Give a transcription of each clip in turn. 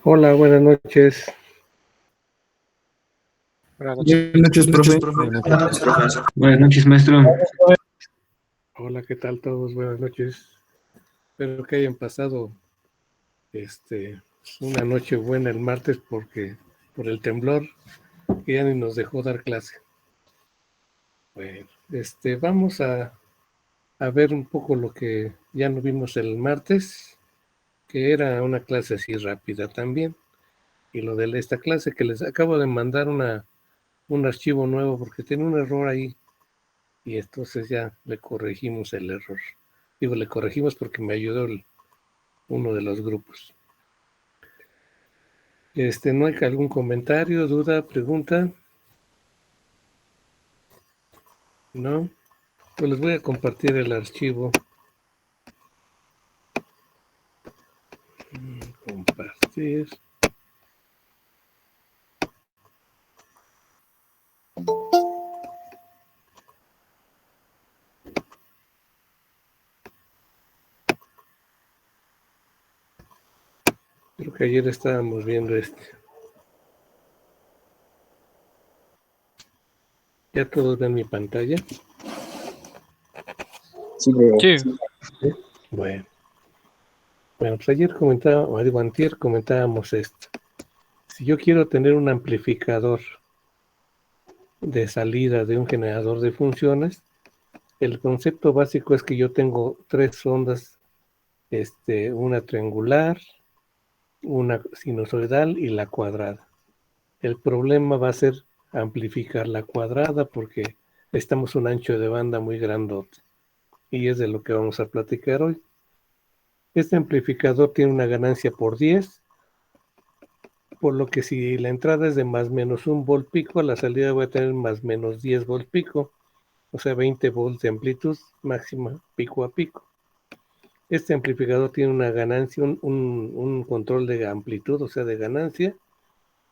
Hola, buenas noches. Buenas noches. Buenas noches, profe. Buenas noches, maestro. Hola, ¿qué tal todos? Buenas noches. Espero que hayan pasado una noche buena el martes por el temblor que ya ni nos dejó dar clase. Bueno, vamos a ver un poco lo que ya no vimos el martes, que era una clase así rápida también. Y lo de esta clase que les acabo de mandar un archivo nuevo porque tiene un error ahí. Y entonces ya le corregimos el error. Digo, le corregimos porque me ayudó uno de los grupos. ¿No hay algún comentario, duda, pregunta? ¿No? Pues les voy a compartir el archivo. Compartir. Creo que ayer estábamos viendo ¿Ya todos ven mi pantalla? Sí. Bueno, pues ayer antier comentábamos esto. Si yo quiero tener un amplificador de salida de un generador de funciones, el concepto básico es que yo tengo tres ondas, una triangular, una sinusoidal y la cuadrada. El problema va a ser amplificar la cuadrada porque necesitamos un ancho de banda muy grandote. Y es de lo que vamos a platicar hoy. Este amplificador tiene una ganancia por 10, por lo que si la entrada es de más menos 1 volt pico, la salida va a tener más menos 10 volt pico, o sea 20 volts de amplitud máxima pico a pico. Este amplificador tiene una ganancia, un control de amplitud, o sea de ganancia,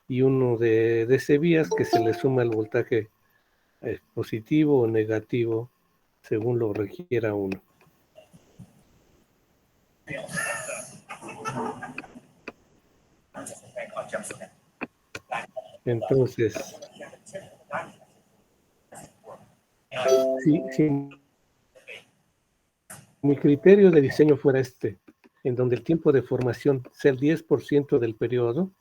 y uno de DC vías que se le suma el voltaje positivo o negativo según lo requiera uno. Entonces, si mi criterio de diseño fuera en donde el tiempo de formación sea el 10% del periodo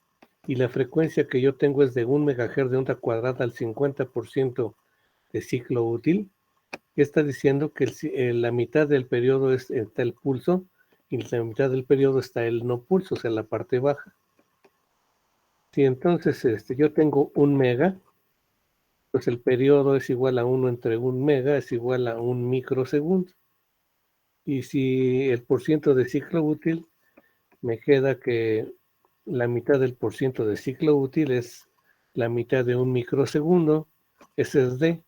y la frecuencia que yo tengo es de 1 MHz de onda cuadrada al 50% de ciclo útil, está diciendo que la mitad del periodo está el pulso y la mitad del periodo está el no pulso, o sea, la parte baja. Si entonces yo tengo 1 mega, pues el periodo es igual a 1 entre 1 mega, es igual a 1 microsegundo. Y si el porciento de ciclo útil, me queda que la mitad del porciento de ciclo útil es la mitad de 1 microsegundo, ese es del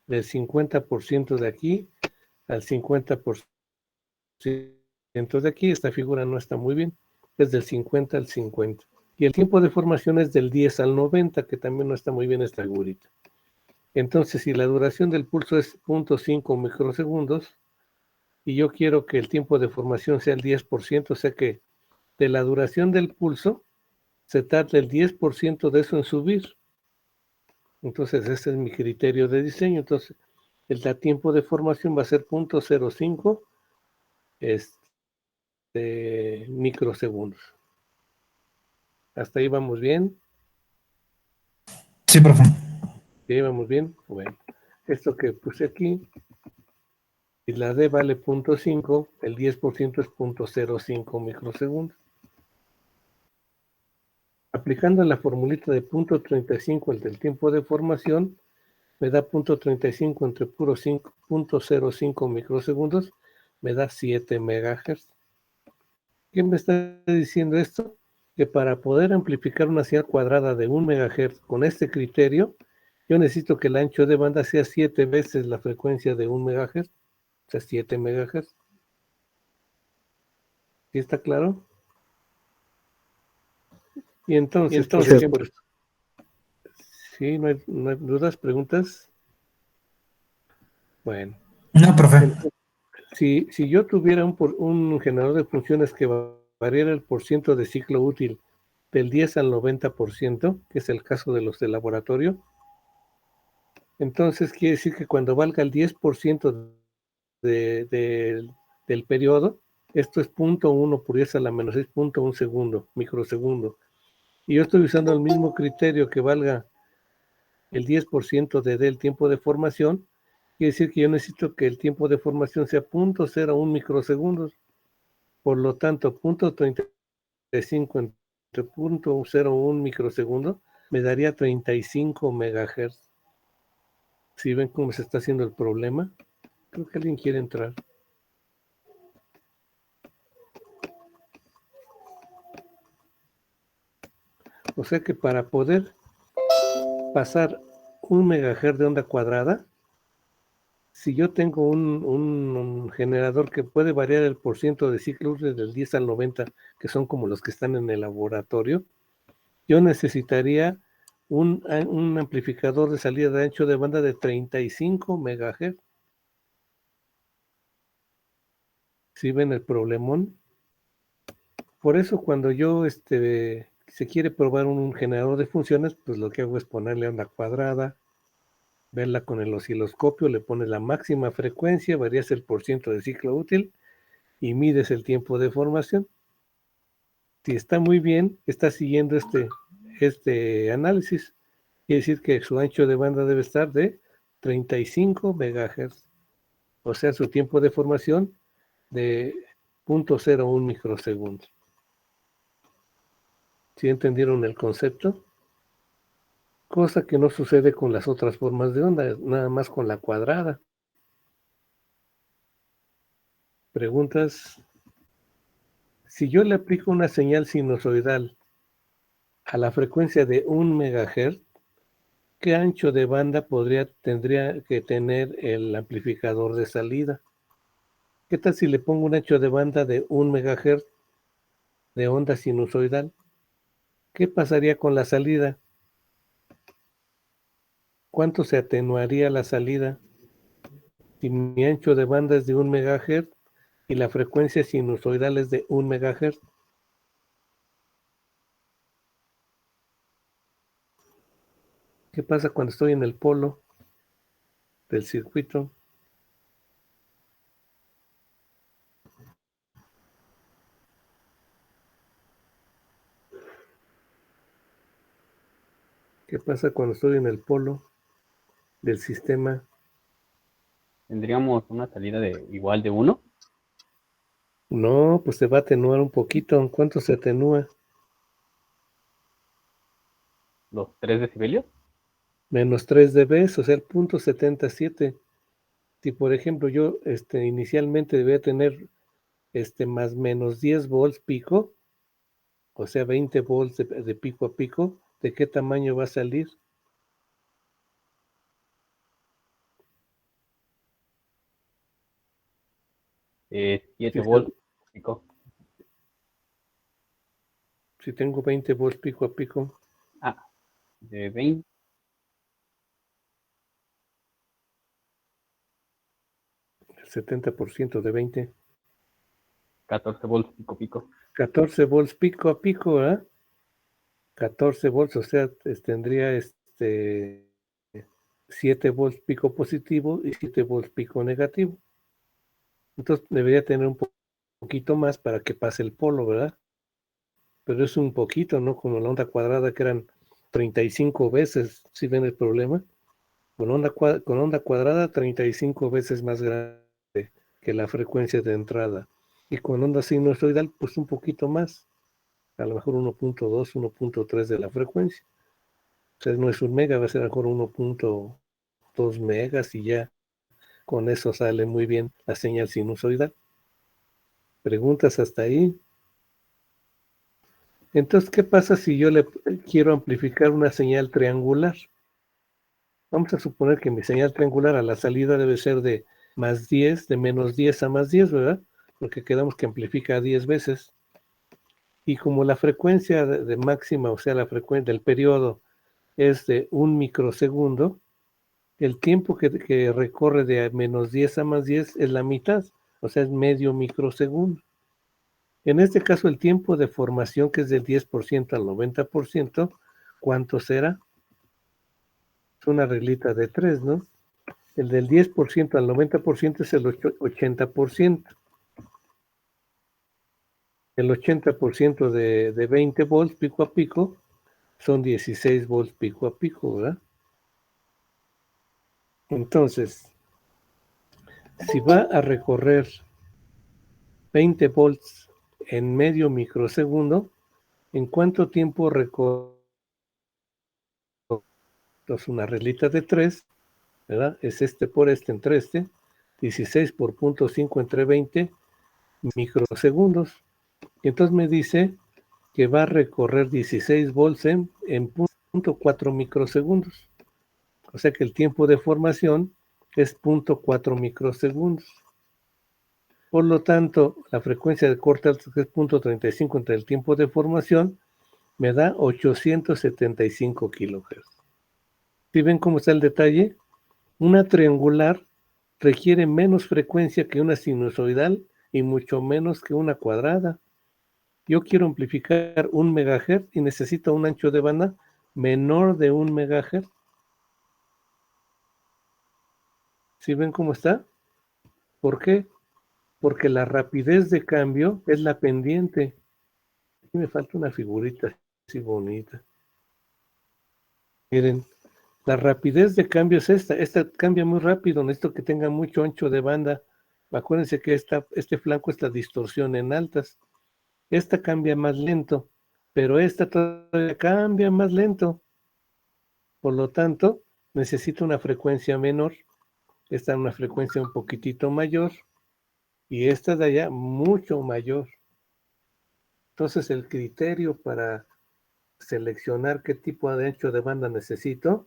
50% de aquí al 50% de aquí. Esta figura no está muy bien, es del 50 al 50. Y el tiempo de formación es del 10 al 90, que también no está muy bien esta figurita. Entonces, si la duración del pulso es 0.5 microsegundos, y yo quiero que el tiempo de formación sea el 10%, o sea que de la duración del pulso se tarda el 10% de eso en subir. Entonces, ese es mi criterio de diseño. Entonces, el tiempo de formación va a ser 0.05 microsegundos. ¿Hasta ahí vamos bien? Sí, profe. ¿Sí, vamos bien? Bueno, esto que puse aquí, si la D vale 0.5, el 10% es 0.05 microsegundos. Aplicando la formulita de 0.35, el del tiempo de formación, me da 0.35 entre puro 0.05 microsegundos, me da 7 megahertz. ¿Qué me está diciendo esto? Que para poder amplificar una señal cuadrada de 1 megahertz con este criterio, yo necesito que el ancho de banda sea 7 veces la frecuencia de 1 megahertz, o sea, 7 megahertz. ¿Sí está claro? Y entonces, por ejemplo, ¿sí? ¿No hay dudas, preguntas? Bueno. No, profe. Si yo tuviera un generador de funciones que variara el porciento de ciclo útil del 10 al 90%, que es el caso de los de laboratorio, entonces quiere decir que cuando valga el 10% del periodo, esto es 0.1 por 10 a la menos 6, 0.1 segundo, microsegundo. Y yo estoy usando el mismo criterio que valga el 10% del tiempo de formación, quiere decir que yo necesito que el tiempo de formación sea 0.01 microsegundos. Por lo tanto, 0.35 entre 0.01 microsegundo me daría 35 megahertz. ¿Sí ven cómo se está haciendo el problema? Creo que alguien quiere entrar. O sea que para poder pasar 1 megahertz de onda cuadrada, si yo tengo un generador que puede variar el porciento de ciclos del 10 al 90, que son como los que están en el laboratorio, yo necesitaría un amplificador de salida de ancho de banda de 35 megahertz. ¿Sí ven el problemón? Por eso cuando yo se quiere probar un generador de funciones, pues lo que hago es ponerle onda cuadrada, verla con el osciloscopio, le pones la máxima frecuencia, varías el porciento de ciclo útil y mides el tiempo de formación. Si está muy bien, está siguiendo este análisis. Quiere decir que su ancho de banda debe estar de 35 megahertz. O sea, su tiempo de formación de 0.01 microsegundos. ¿Sí entendieron el concepto? Cosa que no sucede con las otras formas de onda, nada más con la cuadrada. Preguntas. Si yo le aplico una señal sinusoidal a la frecuencia de 1 megahertz, ¿qué ancho de banda tendría que tener el amplificador de salida? ¿Qué tal si le pongo un ancho de banda de 1 megahertz de onda sinusoidal? ¿Qué pasaría con la salida? ¿Cuánto se atenuaría la salida si mi ancho de banda es de 1 megahertz y la frecuencia sinusoidal es de 1 megahertz? ¿Qué pasa cuando estoy en el polo del circuito? ¿Qué pasa cuando estoy en el polo del sistema? ¿Tendríamos una salida de igual de 1? No, pues se va a atenuar un poquito. ¿Cuánto se atenúa? ¿Los 3 decibelios? Menos 3 dB, o sea, el 0.77. Si por ejemplo yo inicialmente debía tener más menos 10 volts pico, o sea, 20 volts de pico a pico, ¿de qué tamaño va a salir? Si 7 volts pico. Si tengo 20 volts pico a pico. De 20. El 70% de 20. 14 volts pico. 14 volts pico a pico, ¿verdad? 14 volts, o sea, tendría 7 volts pico positivo y 7 volts pico negativo. Entonces debería tener un poquito más para que pase el polo, ¿verdad? Pero es un poquito, ¿no? Como la onda cuadrada que eran 35 veces, ¿sí ven el problema? Con onda cuadrada 35 veces más grande que la frecuencia de entrada. Y con onda sinusoidal, pues un poquito más, a lo mejor 1.2, 1.3 de la frecuencia. O sea, no es un mega, va a ser a lo mejor 1.2 megas y ya con eso sale muy bien la señal sinusoidal. ¿Preguntas hasta ahí? Entonces, ¿qué pasa si yo le quiero amplificar una señal triangular? Vamos a suponer que mi señal triangular a la salida debe ser de más 10, de menos 10 a más 10, ¿verdad? Porque quedamos que amplifica 10 veces. Y como la frecuencia de máxima, o sea, la frecuencia del periodo es de 1 microsegundo, el tiempo que recorre de menos 10 a más 10 es la mitad, o sea, es medio microsegundo. En este caso, el tiempo de formación, que es del 10% al 90%, ¿cuánto será? Es una reglita de 3, ¿no? El del 10% al 90% es el 80%. El 80% de 20 volts pico a pico son 16 volts pico a pico, ¿verdad? Entonces, si va a recorrer 20 volts en medio microsegundo, ¿en cuánto tiempo recorre? Entonces, una reglita de 3, ¿verdad? Es este por este entre este, 16 por 0.5 entre 20 microsegundos. Y entonces me dice que va a recorrer 16 volts en 0.4 microsegundos. O sea que el tiempo de formación es 0.4 microsegundos. Por lo tanto, la frecuencia de corte alto, que es 0.35 entre el tiempo de formación, me da 875 kilohertz. ¿Sí ven cómo está el detalle? Una triangular requiere menos frecuencia que una sinusoidal y mucho menos que una cuadrada. Yo quiero amplificar 1 megahertz y necesito un ancho de banda menor de 1 megahertz. ¿Sí ven cómo está? ¿Por qué? Porque la rapidez de cambio es la pendiente. Aquí me falta una figurita así bonita. Miren, la rapidez de cambio es esta. Esta cambia muy rápido. Necesito que tenga mucho ancho de banda. Acuérdense que este flanco es la distorsión en altas. Esta cambia más lento, pero esta todavía cambia más lento. Por lo tanto, necesito una frecuencia menor. Esta es una frecuencia un poquitito mayor. Y esta de allá mucho mayor. Entonces, el criterio para seleccionar qué tipo de ancho de banda necesito,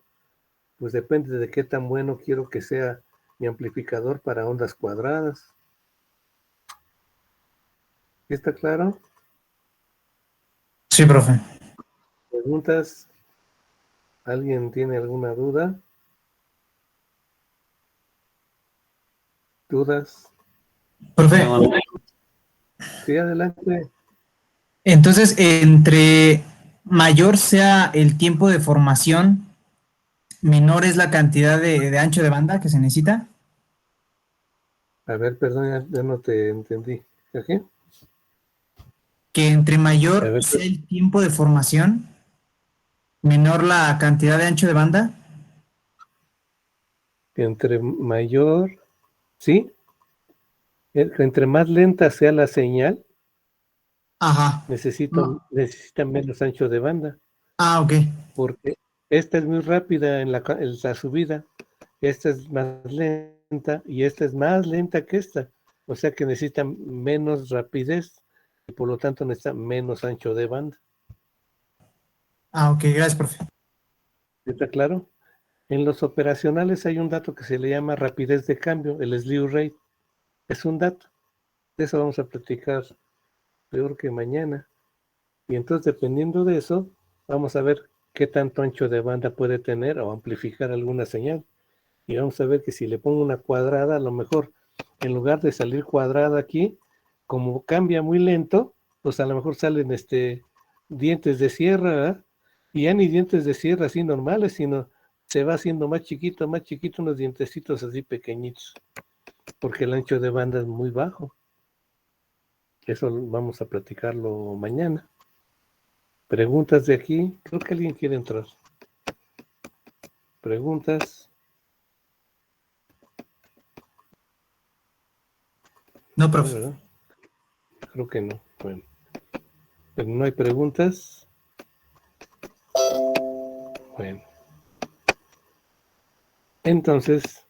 pues depende de qué tan bueno quiero que sea mi amplificador para ondas cuadradas. ¿Está claro? Sí, profe. ¿Preguntas? ¿Alguien tiene alguna duda? ¿Dudas? Profe, Sí, adelante. entonces, entre mayor sea el tiempo de formación, menor es la cantidad de ancho de banda que se necesita. A ver, perdón, ya no te entendí. ¿Qué? Que entre A mayor ver, sea el tiempo de formación, menor la cantidad de ancho de banda. entre mayor, ¿sí? Entre más lenta sea la señal, Ajá. necesita menos ancho de banda, Ah, ok. porque esta es muy rápida en la subida, esta es más lenta y esta es más lenta que esta, o sea que necesita menos rapidez y por lo tanto necesita menos ancho de banda. Ah, ok, gracias, profe. ¿Está claro? En los operacionales hay un dato que se le llama rapidez de cambio, el slew rate. Es un dato. De eso vamos a platicar peor que mañana. Y entonces, dependiendo de eso, vamos a ver qué tanto ancho de banda puede tener o amplificar alguna señal. Y vamos a ver que si le pongo una cuadrada, a lo mejor en lugar de salir cuadrada aquí, como cambia muy lento, pues a lo mejor salen dientes de sierra, ¿verdad? Y ya ni dientes de sierra así normales, sino se va haciendo más chiquito, unos dientecitos así pequeñitos, porque el ancho de banda es muy bajo. Eso vamos a platicarlo mañana. Preguntas de aquí. Creo que alguien quiere entrar. Preguntas. No, No, profe. ¿verdad? Creo que no. Bueno, pero no hay preguntas. Bueno, entonces,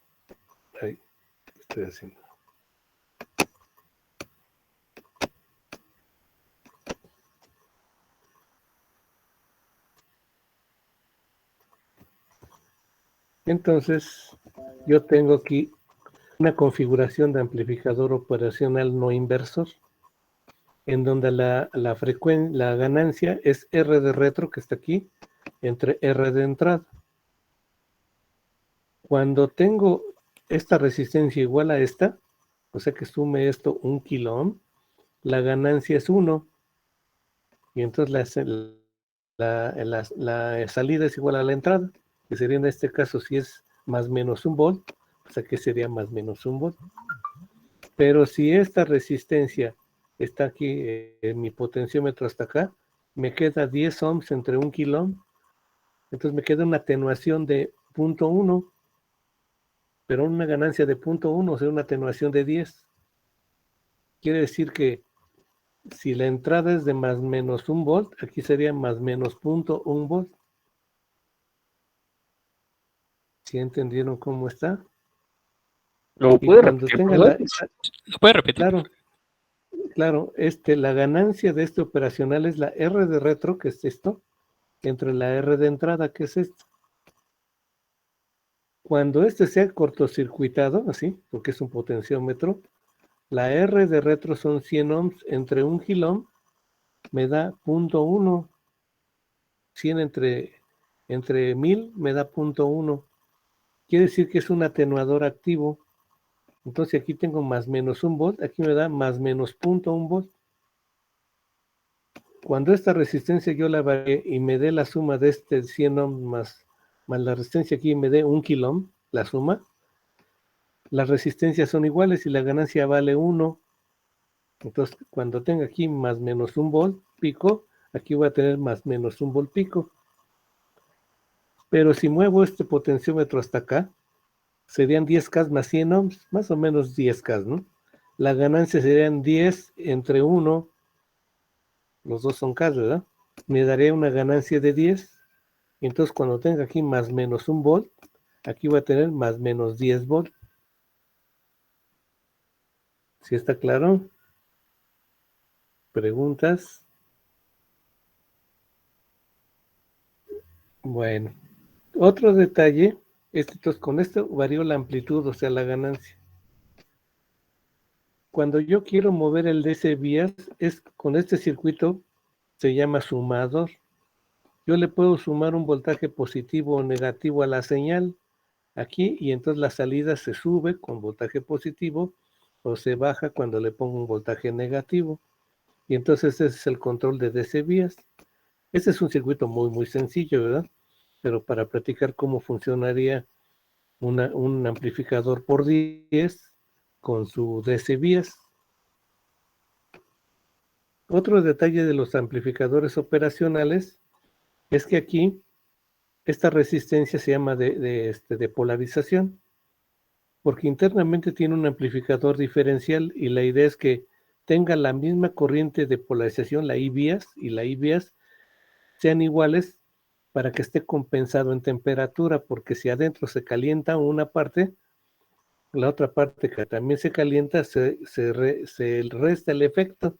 ahí, ¿qué estoy haciendo? Entonces, yo tengo aquí una configuración de amplificador operacional no inversor, en donde la ganancia es R de retro, que está aquí, entre R de entrada. Cuando tengo esta resistencia igual a esta, o sea que sume esto 1 kilo ohm, la ganancia es 1, y entonces la salida es igual a la entrada, que sería en este caso, si es más menos 1 volt, pues aquí sería más menos 1 volt. Pero si esta resistencia está aquí en mi potenciómetro hasta acá, me queda 10 ohms entre 1 kilo ohm, entonces me queda una atenuación de 0.1, pero una ganancia de 0.1, o sea, una atenuación de 10. Quiere decir que si la entrada es de más menos 1 volt, aquí sería más menos 0.1 volt. ¿Sí entendieron cómo está? ¿Lo Y puede cuando repetir, tenga profesor? ¿Lo puede repetir? claro, la ganancia de este operacional es la R de retro, que es esto, entre la R de entrada, que es esto. Cuando este sea cortocircuitado, así, porque es un potenciómetro, la R de retro son 100 ohms entre 1 kilo ohm, me da 0.1. 100 entre 1000 me da 0.1. Quiere decir que es un atenuador activo. Entonces aquí tengo más menos 1 volt, aquí me da más menos 0.1 volt. Cuando esta resistencia yo la varíe y me dé la suma de este 100 ohm más la resistencia aquí me dé 1 kilo ohm, la suma, las resistencias son iguales y la ganancia vale 1. Entonces cuando tenga aquí más menos 1 volt pico, aquí voy a tener más menos 1 volt pico. Pero si muevo este potenciómetro hasta acá, serían 10K más 100 ohms, más o menos 10K, ¿no? La ganancia serían 10 entre 1, los dos son K, ¿verdad? Me daría una ganancia de 10. Y entonces cuando tenga aquí más menos 1 volt, aquí voy a tener más menos 10 volt. ¿Sí está claro? ¿Preguntas? Bueno, otro detalle, entonces con esto varío la amplitud, o sea, la ganancia. Cuando yo quiero mover el DC vías, es con este circuito, se llama sumador. Yo le puedo sumar un voltaje positivo o negativo a la señal aquí, y entonces la salida se sube con voltaje positivo o se baja cuando le pongo un voltaje negativo. Y entonces ese es el control de DC vías. Este es un circuito muy, muy sencillo, ¿verdad? Pero para practicar cómo funcionaría un amplificador por 10 con su DC vías. Otro detalle de los amplificadores operacionales es que aquí esta resistencia se llama de polarización, porque internamente tiene un amplificador diferencial y la idea es que tenga la misma corriente de polarización, la I vías y la I vías sean iguales para que esté compensado en temperatura, porque si adentro se calienta una parte, la otra parte que también se calienta, se resta el efecto.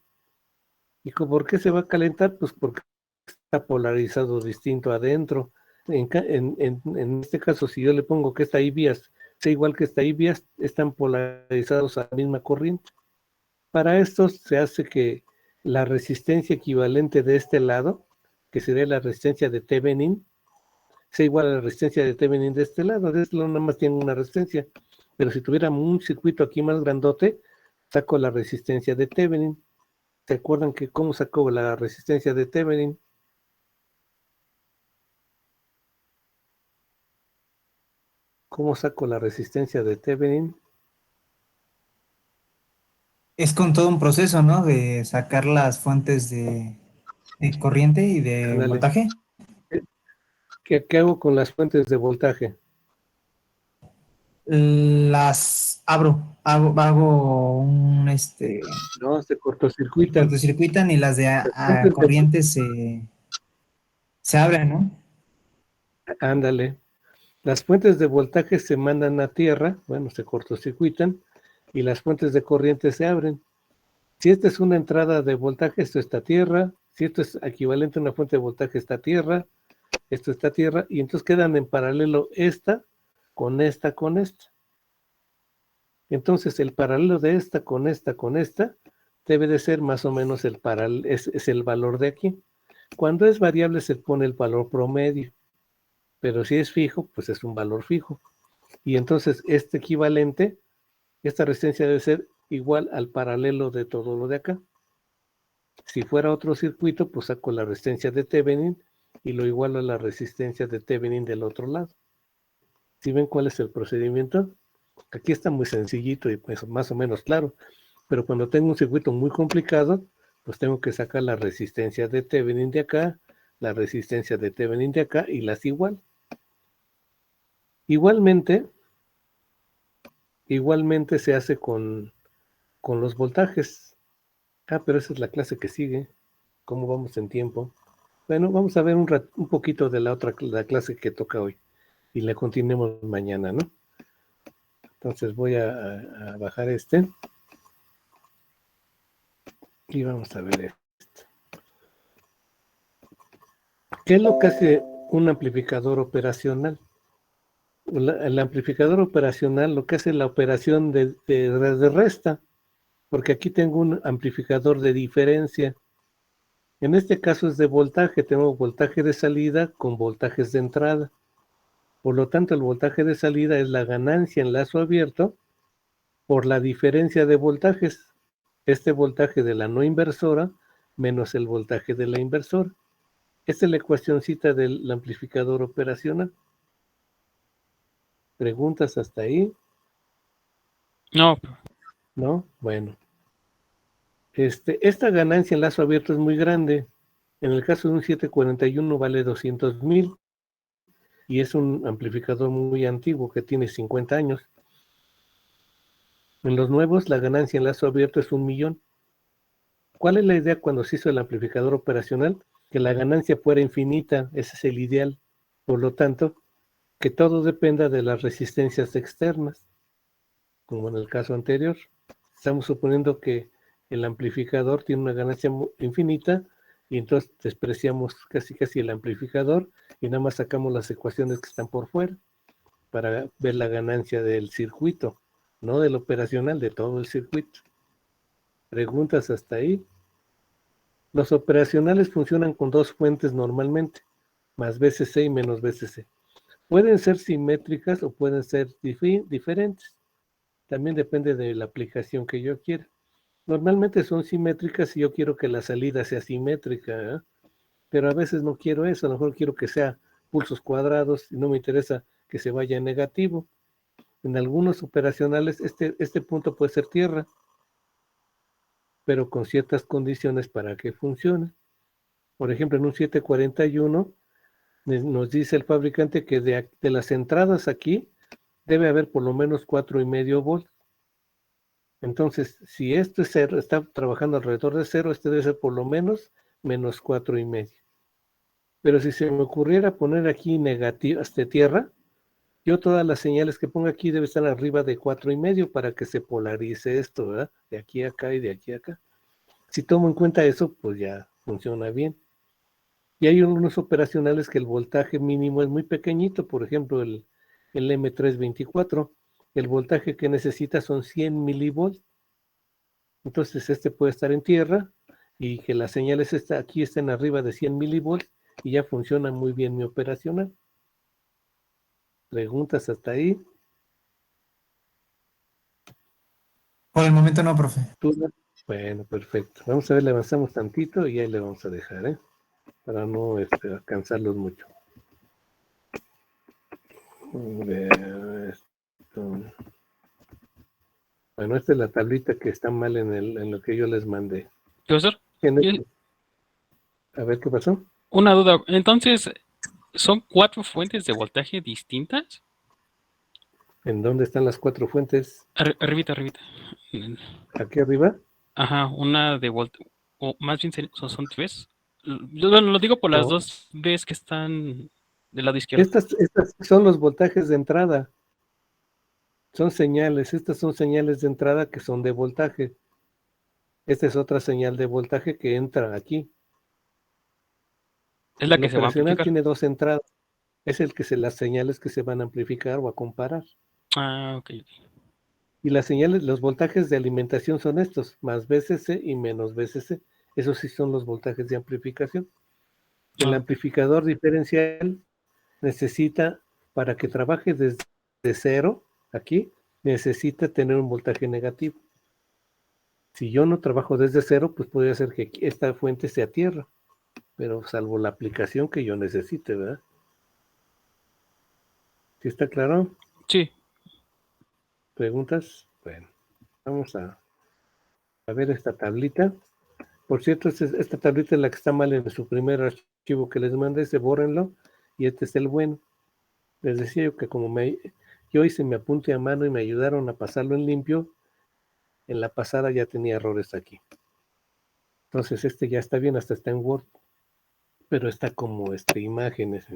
¿Y por qué se va a calentar? Pues porque está polarizado distinto adentro. En este caso, si yo le pongo que esta I vías sea igual que esta I vías, están polarizados a la misma corriente. Para esto se hace que la resistencia equivalente de este lado, que sería la resistencia de Thevenin, sea igual a la resistencia de Thevenin de este lado. De este lado nada más tiene una resistencia. Pero si tuviéramos un circuito aquí más grandote, saco la resistencia de Thevenin. ¿Se acuerdan que cómo sacó la resistencia de Thevenin? ¿Cómo saco la resistencia de Thevenin? Es con todo un proceso, ¿no? De sacar las fuentes de corriente y de Ándale. voltaje. ¿Qué hago con las fuentes de voltaje? Las hago un No, se cortocircuitan. cortocircuitan y las de Las fuentes de corriente se abren, ¿no? Ándale. Las fuentes de voltaje se mandan a tierra, bueno, se cortocircuitan, y las fuentes de corriente se abren. Si esta es una entrada de voltaje, esto está a tierra. Si esto es equivalente a una fuente de voltaje, está a tierra. Esto está a tierra. Y entonces quedan en paralelo esta con esta con esta. Entonces el paralelo de esta con esta con esta debe de ser más o menos es el valor de aquí. Cuando es variable se pone el valor promedio. Pero si es fijo, pues es un valor fijo. Y entonces este equivalente, esta resistencia debe ser igual al paralelo de todo lo de acá. Si fuera otro circuito, pues saco la resistencia de Thevenin y lo igualo a la resistencia de Thevenin del otro lado. ¿Sí ven cuál es el procedimiento? Aquí está muy sencillito y pues más o menos claro, pero cuando tengo un circuito muy complicado, pues tengo que sacar la resistencia de Thevenin de acá, la resistencia de Thevenin de acá y las igual. Igualmente se hace con los voltajes. Pero esa es la clase que sigue. ¿Cómo vamos en tiempo? Bueno, vamos a ver un poquito de la clase que toca hoy y la continuemos mañana, ¿no? Entonces voy a bajar este y vamos a ver esto. ¿Qué es lo que hace un amplificador operacional? El amplificador operacional lo que hace la operación de resta, porque aquí tengo un amplificador de diferencia. En este caso es de voltaje, tengo voltaje de salida con voltajes de entrada. Por lo tanto, el voltaje de salida es la ganancia en lazo abierto por la diferencia de voltajes. Este voltaje de la no inversora menos el voltaje de la inversora. Esta es la ecuacioncita del amplificador operacional. ¿Preguntas hasta ahí? No, ¿No? Bueno. Esta ganancia en lazo abierto es muy grande. En el caso de un 741 vale 200,000 y es un amplificador muy antiguo que tiene 50 años. En los nuevos la ganancia en lazo abierto es 1,000,000. ¿Cuál es la idea cuando se hizo el amplificador operacional? Que la ganancia fuera infinita, ese es el ideal. Por lo tanto, que todo dependa de las resistencias externas, como en el caso anterior. Estamos suponiendo que el amplificador tiene una ganancia infinita y entonces despreciamos casi el amplificador y nada más sacamos las ecuaciones que están por fuera para ver la ganancia del circuito, no del operacional, de todo el circuito. ¿Preguntas hasta ahí? Los operacionales funcionan con dos fuentes normalmente, más VCC y menos VCC. Pueden ser simétricas o pueden ser diferentes. También depende de la aplicación que yo quiera. Normalmente son simétricas si yo quiero que la salida sea simétrica, ¿eh? Pero a veces no quiero eso, a lo mejor quiero que sea pulsos cuadrados y no me interesa que se vaya en negativo. En algunos operacionales este punto puede ser tierra, pero con ciertas condiciones para que funcione. Por ejemplo, en un 741 nos dice el fabricante que de las entradas aquí debe haber por lo menos 4,5 volts. Entonces, si esto es cero, está trabajando alrededor de 0, este debe ser por lo menos menos 4,5. Pero si se me ocurriera poner aquí negativo, tierra, yo todas las señales que pongo aquí deben estar arriba de 4,5 para que se polarice esto, ¿verdad? De aquí a acá y de aquí a acá. Si tomo en cuenta eso, pues ya funciona bien. Y hay unos operacionales que el voltaje mínimo es muy pequeñito, por ejemplo, el M324, el voltaje que necesita son 100 milivolts. Entonces este puede estar en tierra y que las señales aquí estén arriba de 100 milivolts y ya funciona muy bien mi operacional. ¿Preguntas hasta ahí? Por el momento no, profe. Bueno, perfecto. Vamos a ver, le avanzamos tantito y ahí le vamos a dejar, ¿eh? Para no cansarlos mucho. Bueno, esta es la tablita que está mal en lo que yo les mandé. profesor, A ver qué pasó. una duda. Entonces, ¿son 4 fuentes de voltaje distintas? ¿En dónde están las 4 fuentes? Arribita. ¿Aquí arriba? Ajá, una de voltaje, o más bien son 3. Yo lo digo por las No. 2 Bs que están del lado izquierdo. Estas son los voltajes de entrada. Son señales. Estas son señales de entrada que son de voltaje. Esta es otra señal de voltaje que entra aquí. Es la El que se va a operacional amplificar. tiene 2 entradas. Es las señales que se van a amplificar o a comparar. Ah, ok. Y las señales, los voltajes de alimentación son estos, más VCC y menos VCC. Esos sí son los voltajes de amplificación. El amplificador diferencial necesita, para que trabaje desde 0, aquí, necesita tener un voltaje negativo. Si yo no trabajo desde cero, pues podría ser que esta fuente sea tierra, pero salvo la aplicación que yo necesite, ¿verdad? ¿Sí está claro? Sí. ¿Preguntas? Bueno, vamos a ver esta tablita. Por cierto, esta tablita es la que está mal en su primer archivo que les mandé, bórrenlo, y este es el bueno. Les decía yo que como yo hice mi apunte a mano y me ayudaron a pasarlo en limpio, en la pasada ya tenía errores aquí. Entonces este ya está bien, hasta está en Word, pero está como imágenes,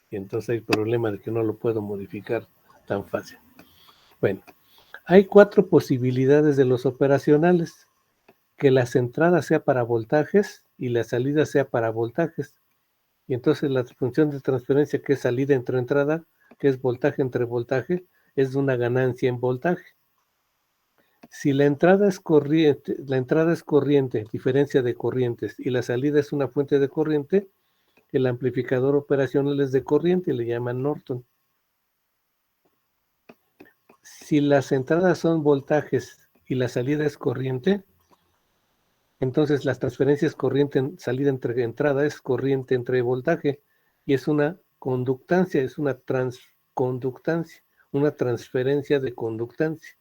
y entonces hay problema de que no lo puedo modificar tan fácil. Bueno, hay 4 posibilidades de los operacionales: que las entradas sea para voltajes y la salida sea para voltajes. Y entonces la función de transferencia, que es salida entre entrada, que es voltaje entre voltaje, es de una ganancia en voltaje. Si la entrada es corriente, diferencia de corrientes, y la salida es una fuente de corriente, el amplificador operacional es de corriente, le llaman Norton. Si las entradas son voltajes y la salida es corriente, entonces las transferencias salida entre entrada es corriente entre voltaje, y es una conductancia, es una transconductancia, una transferencia de conductancia.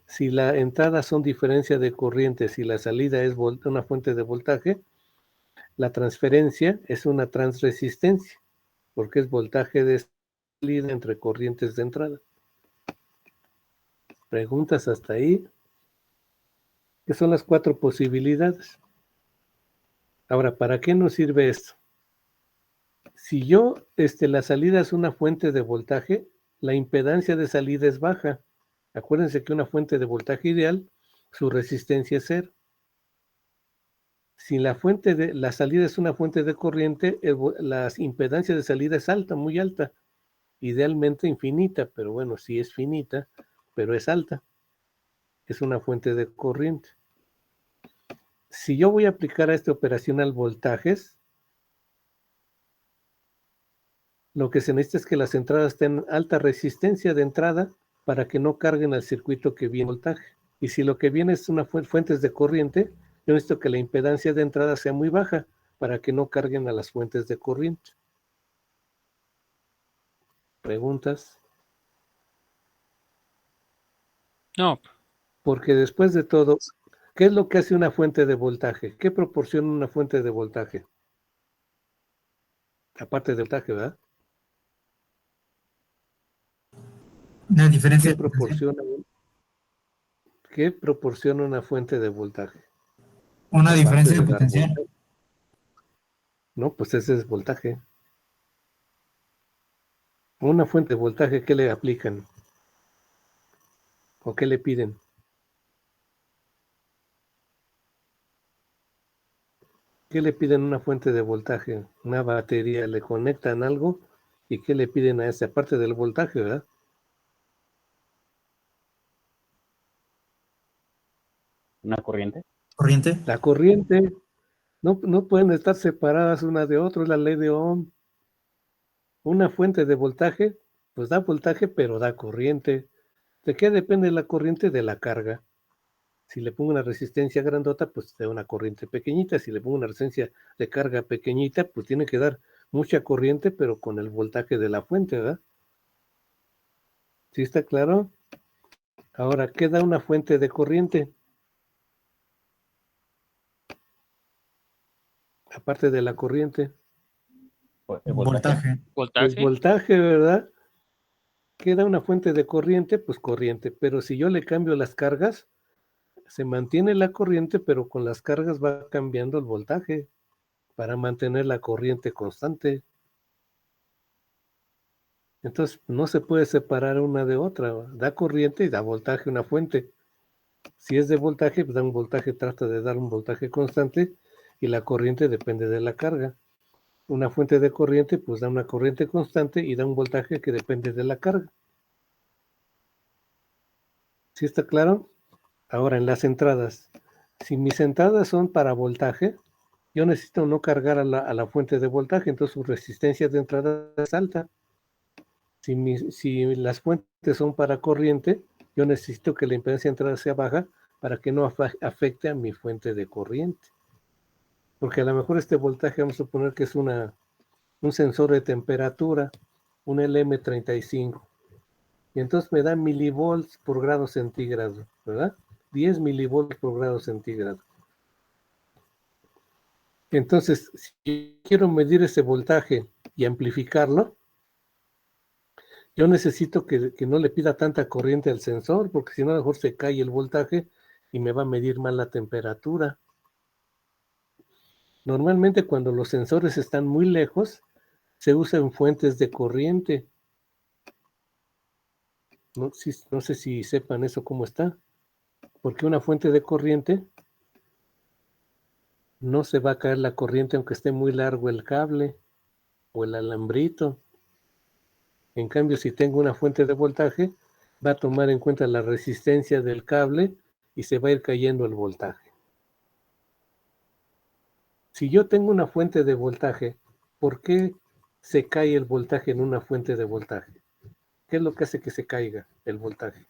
Si la entrada son diferencia de corrientes y la salida es una fuente de voltaje, la transferencia es una transresistencia, porque es voltaje de salida entre corrientes de entrada. ¿Preguntas hasta ahí? ¿Qué son las 4 posibilidades? Ahora, ¿para qué nos sirve esto? Si la salida es una fuente de voltaje, la impedancia de salida es baja. Acuérdense que una fuente de voltaje ideal, su resistencia es 0. Si la salida es una fuente de corriente, la impedancia de salida es alta, muy alta, idealmente infinita, pero bueno, sí es finita, pero es alta. Es una fuente de corriente. Si yo voy a aplicar a esta operacional voltajes, lo que se necesita es que las entradas tengan alta resistencia de entrada para que no carguen al circuito que viene voltaje. Y si lo que viene es una fuentes de corriente, yo necesito que la impedancia de entrada sea muy baja para que no carguen a las fuentes de corriente. ¿Preguntas? No. Porque después de todo, ¿qué es lo que hace una fuente de voltaje? ¿Qué proporciona una fuente de voltaje? Aparte de voltaje, ¿verdad? Una diferencia ¿Qué de potencial. proporciona una fuente de voltaje? Una Aparte diferencia de de dar potencial. voltaje. No, pues ese es voltaje. Una fuente de voltaje, ¿qué le aplican? ¿O qué le piden? ¿Qué le piden a una fuente de voltaje? Una batería, le conectan algo, ¿y qué le piden a esa parte del voltaje, verdad? ¿Una corriente? Corriente. La corriente. No pueden estar separadas una de otra, es la ley de Ohm. Una fuente de voltaje, pues da voltaje, pero da corriente. ¿De qué depende la corriente? De la carga. Si le pongo una resistencia grandota, pues da una corriente pequeñita. Si le pongo una resistencia de carga pequeñita, pues tiene que dar mucha corriente, pero con el voltaje de la fuente, ¿verdad? ¿Sí está claro? Ahora, ¿qué da una fuente de corriente? Aparte de la corriente, ¿El voltaje? Voltaje. pues Voltaje. voltaje, ¿verdad? ¿Qué da una fuente de corriente? Pues corriente. Pero si yo le cambio las cargas, se mantiene la corriente, pero con las cargas va cambiando el voltaje para mantener la corriente constante. Entonces, no se puede separar una de otra. Da corriente y da voltaje una fuente. Si es de voltaje, pues da un voltaje, trata de dar un voltaje constante, y la corriente depende de la carga. Una fuente de corriente, pues da una corriente constante y da un voltaje que depende de la carga. ¿Sí está claro? Ahora, en las entradas. Si mis entradas son para voltaje, yo necesito no cargar a la fuente de voltaje, entonces su resistencia de entrada es alta. Si las fuentes son para corriente, yo necesito que la impedancia de entrada sea baja para que no afecte a mi fuente de corriente. Porque a lo mejor este voltaje, vamos a suponer que es un sensor de temperatura, un LM35, y entonces me da milivolts por grado centígrado, ¿verdad? 10 milivolts por grado centígrado. Entonces, si quiero medir ese voltaje y amplificarlo, yo necesito que no le pida tanta corriente al sensor, porque si no a lo mejor se cae el voltaje y me va a medir mal la temperatura. Normalmente cuando los sensores están muy lejos, se usan fuentes de corriente. No sé si sepan eso cómo está, porque una fuente de corriente no se va a caer la corriente aunque esté muy largo el cable o el alambrito. En cambio, si tengo una fuente de voltaje, va a tomar en cuenta la resistencia del cable y se va a ir cayendo el voltaje. Si yo tengo una fuente de voltaje, ¿por qué se cae el voltaje en una fuente de voltaje? ¿Qué es lo que hace que se caiga el voltaje?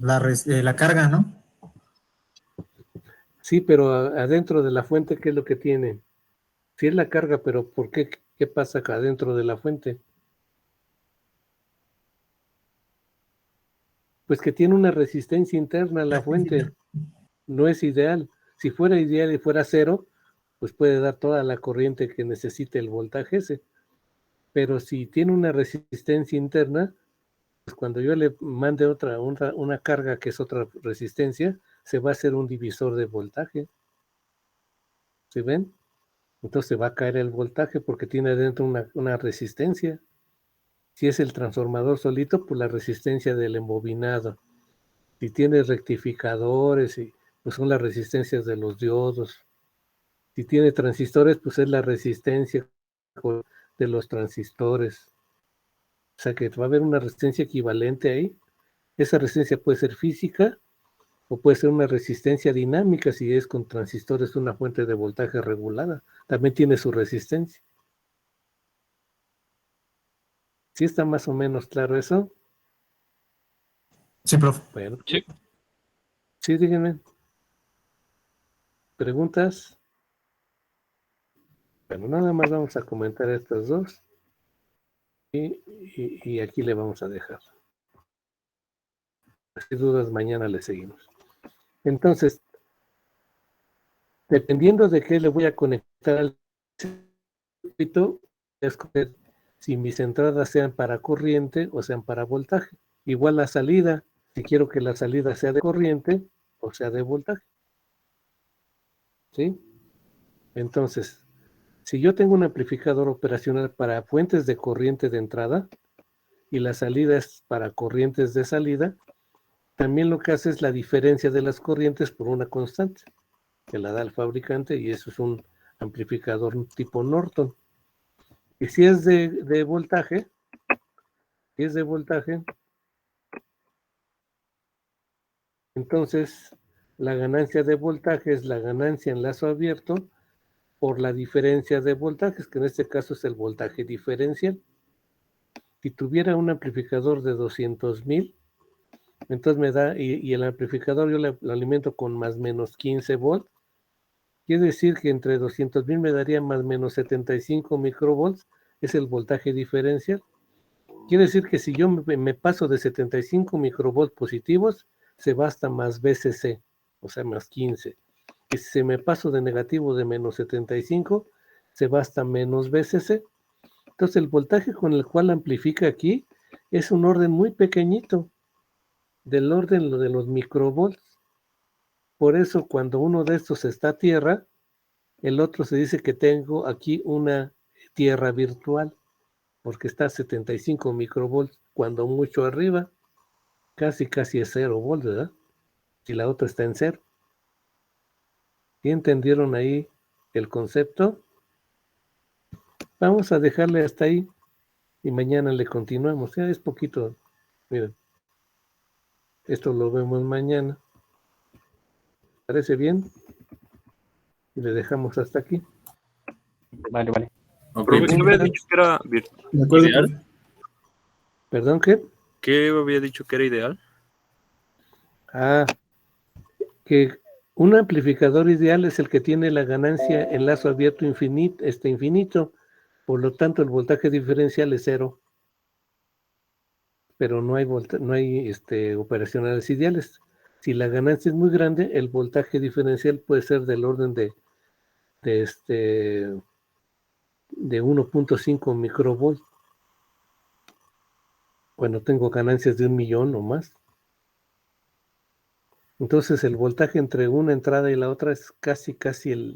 La carga, ¿no? Sí, pero adentro de la fuente, ¿qué es lo que tiene? Sí es la carga, pero ¿por qué? ¿Qué pasa acá adentro de la fuente? Pues que tiene una resistencia interna la fuente. No es ideal. Si fuera ideal y fuera cero, pues puede dar toda la corriente que necesite el voltaje ese. Pero si tiene una resistencia interna, pues cuando yo le mande una carga que es otra resistencia, se va a hacer un divisor de voltaje. ¿Sí ven? Entonces va a caer el voltaje porque tiene adentro una resistencia. Si es el transformador solito, pues la resistencia del embobinado. Si tiene rectificadores, pues son las resistencias de los diodos. Si tiene transistores, pues es la resistencia de los transistores. O sea que va a haber una resistencia equivalente ahí. Esa resistencia puede ser física o puede ser una resistencia dinámica si es con transistores una fuente de voltaje regulada. También tiene su resistencia. ¿Sí está más o menos claro eso? Sí, profe. Bueno. Sí. Sí, díganme. ¿Preguntas? Bueno, nada más vamos a comentar estas dos. Y aquí le vamos a dejar. Si dudas, mañana le seguimos. Entonces, dependiendo de qué le voy a conectar al circuito, escoger si mis entradas sean para corriente o sean para voltaje. Igual la salida, si quiero que la salida sea de corriente o sea de voltaje. ¿Sí? Entonces, si yo tengo un amplificador operacional para fuentes de corriente de entrada y la salida es para corrientes de salida, también lo que hace es la diferencia de las corrientes por una constante, que la da el fabricante, y eso es un amplificador tipo Norton. Y si es de voltaje, entonces la ganancia de voltaje es la ganancia en lazo abierto por la diferencia de voltajes, que en este caso es el voltaje diferencial. Si tuviera un amplificador de 200,000, entonces me da, y el amplificador yo lo alimento con más menos 15 volts, quiere decir que entre 200,000 me daría más menos 75 microvolts, es el voltaje diferencial. Quiere decir que si yo me paso de 75 microvolts positivos, se va hasta más VCC, o sea, más 15. Y si me paso de negativo de menos 75, se va hasta menos VCC. Entonces el voltaje con el cual amplifica aquí es un orden muy pequeñito, del orden de los microvolts. Por eso cuando uno de estos está a tierra, el otro se dice que tengo aquí una tierra virtual, porque está a 75 microvolts, cuando mucho arriba, casi es 0 volts, ¿verdad? Si la otra está en 0. ¿Sí entendieron ahí el concepto? Vamos a dejarle hasta ahí y mañana le continuamos. Ya es poquito. Miren, esto lo vemos mañana. ¿Parece bien? Y le dejamos hasta aquí. Vale, vale. Ok, Profe, ¿qué había dicho que era De acuerdo, ideal? profe. ¿Perdón qué? ¿Qué había dicho que era ideal? Ah, que un amplificador ideal es el que tiene la ganancia en lazo abierto infinito, por lo tanto el voltaje diferencial es 0, pero no hay operacionales ideales. Si la ganancia es muy grande, el voltaje diferencial puede ser del orden de 1.5 microvolt. Cuando tengo ganancias de 1.000.000 o más. Entonces el voltaje entre una entrada y la otra es casi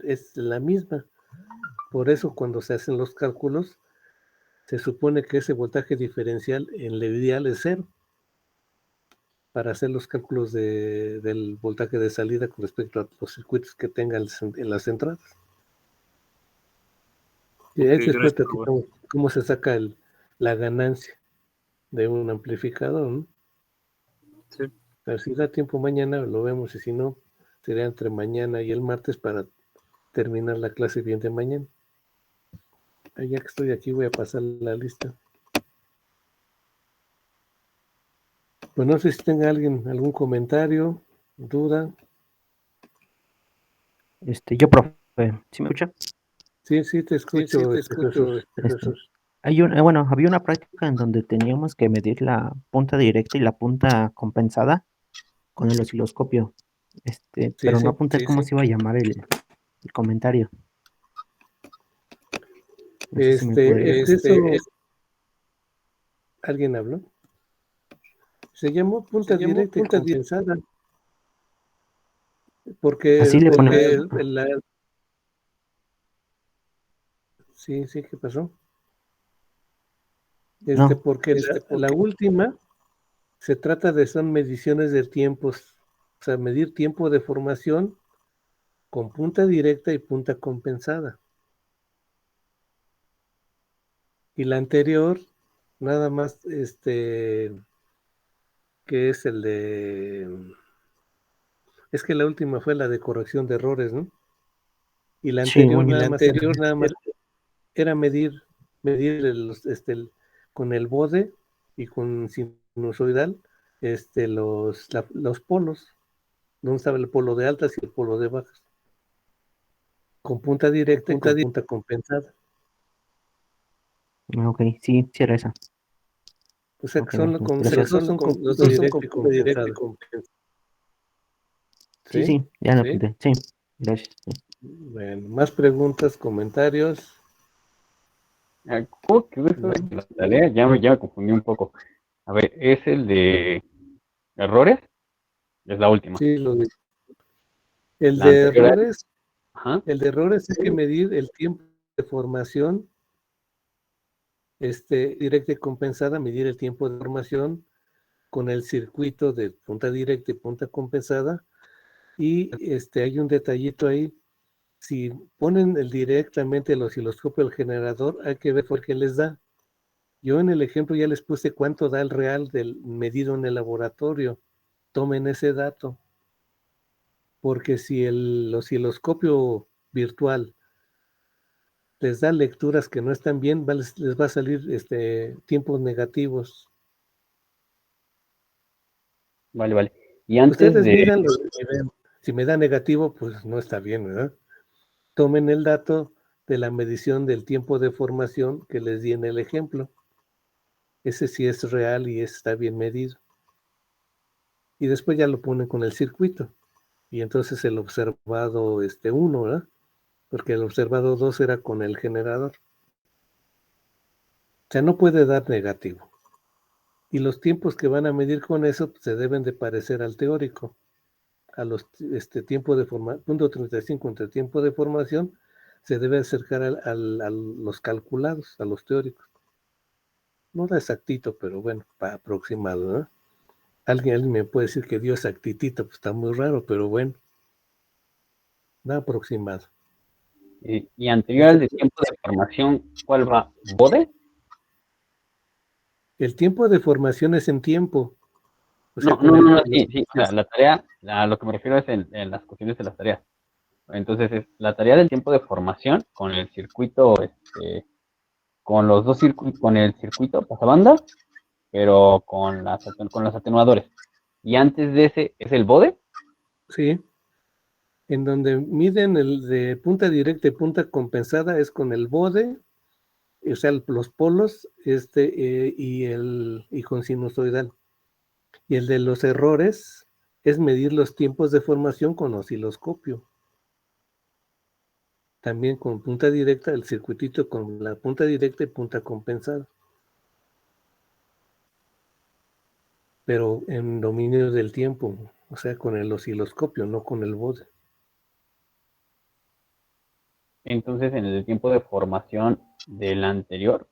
es la misma. Por eso cuando se hacen los cálculos, se supone que ese voltaje diferencial en el ideal es 0. Para hacer los cálculos del voltaje de salida con respecto a los circuitos que tengan en las entradas. Y ahí después platicamos cómo se saca la ganancia de un amplificador, ¿no? Sí. Pero si da tiempo mañana lo vemos, y si no, sería entre mañana y el martes para terminar la clase bien de mañana. Ya que estoy aquí voy a pasar la lista. Pues no sé si tenga alguien algún comentario, duda. Yo, profe, ¿sí me escucha? Sí, te escucho. Jesús. Había una práctica en donde teníamos que medir la punta directa y la punta compensada con el osciloscopio. Pero no apunté cómo se iba a llamar el comentario. No sé si me puede- ¿Alguien habló? Se llamó punta directa y compensada. Porque Así le ponemos. Sí, ¿qué pasó? No. Porque la última se trata son mediciones de tiempos, o sea, medir tiempo de formación con punta directa y punta compensada. Y la anterior, nada más, que es el de... Es que la última fue la de corrección de errores, ¿no? Y la anterior, nada más era medir con el bode y con sinusoidal los polos. ¿Dónde estaba el polo de altas y el polo de bajas? Con punta directa y con punta compensada. Ok, sí era esa. O sea, que Ok, los dos son con punta directa y compensada. Sí, ya lo apunté. Sí, gracias. Sí. Bueno, más preguntas, comentarios. ¿Cómo quedó eso de la tarea? Ya me confundí un poco. A ver, ¿es el de errores? Es la última. Sí, lo digo. El La de anterior era- errores, Ajá. hay que medir el tiempo de formación directa y compensada, medir el tiempo de formación con el circuito de punta directa y punta compensada. Y hay un detallito ahí. Si ponen directamente el osciloscopio al generador, hay que ver por qué les da. Yo en el ejemplo ya les puse cuánto da el real del medido en el laboratorio. Tomen ese dato. Porque si el osciloscopio virtual les da lecturas que no están bien, les va a salir tiempos negativos. Vale. Y antes Ustedes de... midan lo que ven. Si me da negativo, pues no está bien, ¿verdad? Tomen el dato de la medición del tiempo de formación que les di en el ejemplo. Ese sí es real y está bien medido. Y después ya lo ponen con el circuito. Y entonces el observado 1, ¿verdad? Porque el observado 2 era con el generador. O sea, no puede dar negativo. Y los tiempos que van a medir con eso se deben de parecer al teórico. A los tiempo de formación, punto 35 entre tiempo de formación, se debe acercar a los calculados, a los teóricos. No da exactito, pero bueno, aproximado, ¿no? Alguien me puede decir que dio exactitito, pues está muy raro, pero bueno, da aproximado. Y anterior al de tiempo de formación, ¿cuál va? ¿Bode? El tiempo de formación es en tiempo. O sea, No, sí. O sea, la tarea, a lo que me refiero es en las cuestiones de las tareas. Entonces, es la tarea del tiempo de formación con el circuito, con los dos circuitos, con el circuito pasabanda, pero con los atenuadores. y antes de ese es el bode. Sí. En donde miden el de punta directa y punta compensada es con el bode, o sea, los polos, y con sinusoidal. Y el de los errores es medir los tiempos de formación con osciloscopio. También con punta directa, el circuitito con la punta directa y punta compensada. Pero en dominio del tiempo, o sea, con el osciloscopio, no con el bode. Entonces, en el tiempo de formación del anterior,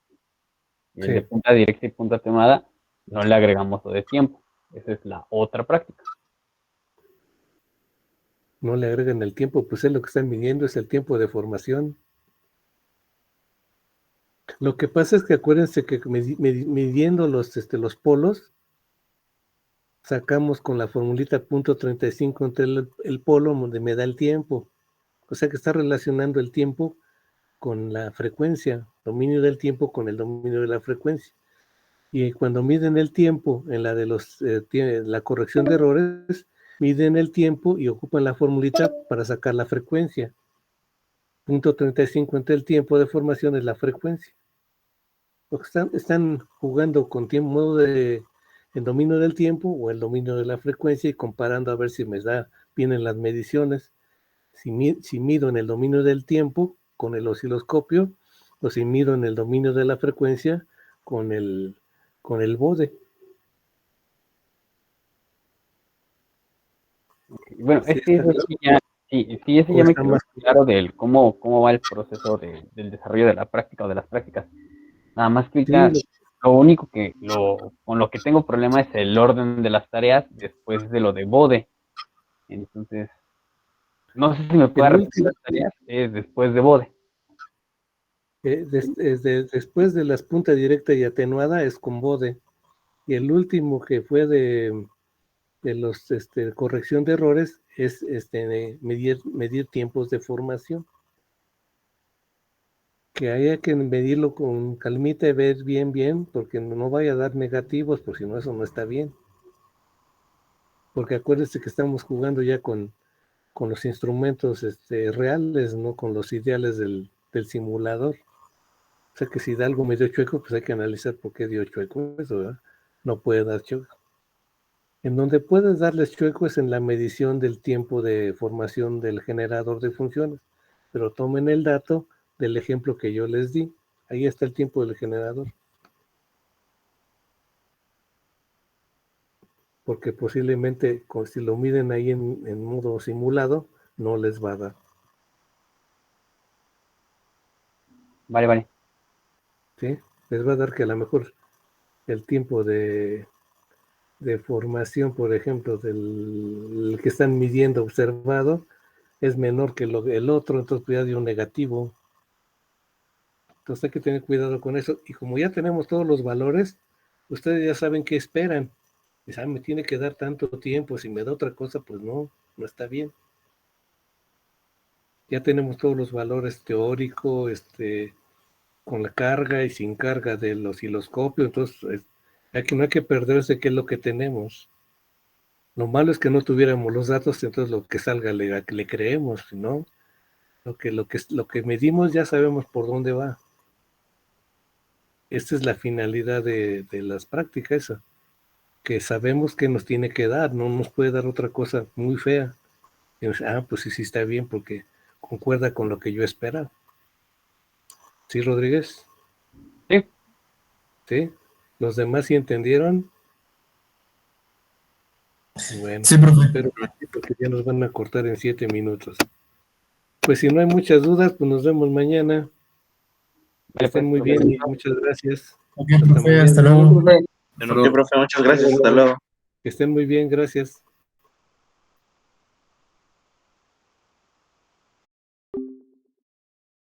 el Sí. de punta directa y punta atenuada, no le agregamos lo de tiempo. Esa es la otra práctica. No le agregan el tiempo, pues es lo que están midiendo, es el tiempo de formación. Lo que pasa es que acuérdense que midiendo los polos, sacamos con la formulita .35 entre el polo donde me da el tiempo. O sea que está relacionando el tiempo con la frecuencia, dominio del tiempo con el dominio de la frecuencia. Y cuando miden el tiempo en la de la corrección de errores, miden el tiempo y ocupan la formulita para sacar la frecuencia. .35 entre el tiempo de formación es la frecuencia. Porque están jugando con modo de el dominio del tiempo o el dominio de la frecuencia y comparando a ver si me da bien en las mediciones. Si mido en el dominio del tiempo con el osciloscopio o si mido en el dominio de la frecuencia con el bode. Bueno, Sí, es que ese ya me quedó más claro del cómo va el proceso del desarrollo de la práctica o de las prácticas. Nada más que lo único con lo que tengo problema es el orden de las tareas después de lo de bode. Entonces, no sé si me puede repetir las tareas después de bode. Después de las punta directa y atenuada es con bode. Y el último que fue de los corrección de errores es medir tiempos de formación. Que haya que medirlo con calmita y ver bien, porque no vaya a dar negativos, porque si no, eso no está bien. Porque acuérdense que estamos jugando ya con los instrumentos reales, no con los ideales del simulador. O sea que si da algo medio chueco, pues hay que analizar por qué dio chueco eso, ¿verdad? No puede dar chueco. En donde puedes darles chueco es en la medición del tiempo de formación del generador de funciones. Pero tomen el dato del ejemplo que yo les di. Ahí está el tiempo del generador. Porque posiblemente si lo miden ahí en modo simulado, no les va a dar. Vale. ¿Sí? Les va a dar que a lo mejor el tiempo de formación, por ejemplo, del que están midiendo observado, es menor que el otro, entonces ya dio un negativo. Entonces hay que tener cuidado con eso. Y como ya tenemos todos los valores, ustedes ya saben qué esperan. Dicen, me tiene que dar tanto tiempo, si me da otra cosa, pues no está bien. Ya tenemos todos los valores teórico, con la carga y sin carga del osciloscopio, entonces no hay que perderse qué es lo que tenemos. Lo malo es que no tuviéramos los datos, entonces lo que salga le creemos, ¿no? Lo que medimos ya sabemos por dónde va. Esta es la finalidad de las prácticas, esa, que sabemos que nos tiene que dar, no nos puede dar otra cosa muy fea. Y pues sí está bien porque concuerda con lo que yo esperaba. ¿Sí, Rodríguez? Sí. ¿Sí? ¿Los demás sí entendieron? Bueno, sí, profe. Espero que ya nos van a cortar en 7 minutos. Pues si no hay muchas dudas, pues nos vemos mañana. Que estén muy bien y muchas gracias. Ok, profe, hasta luego. Profe, muchas gracias, hasta luego. Que estén muy bien, gracias.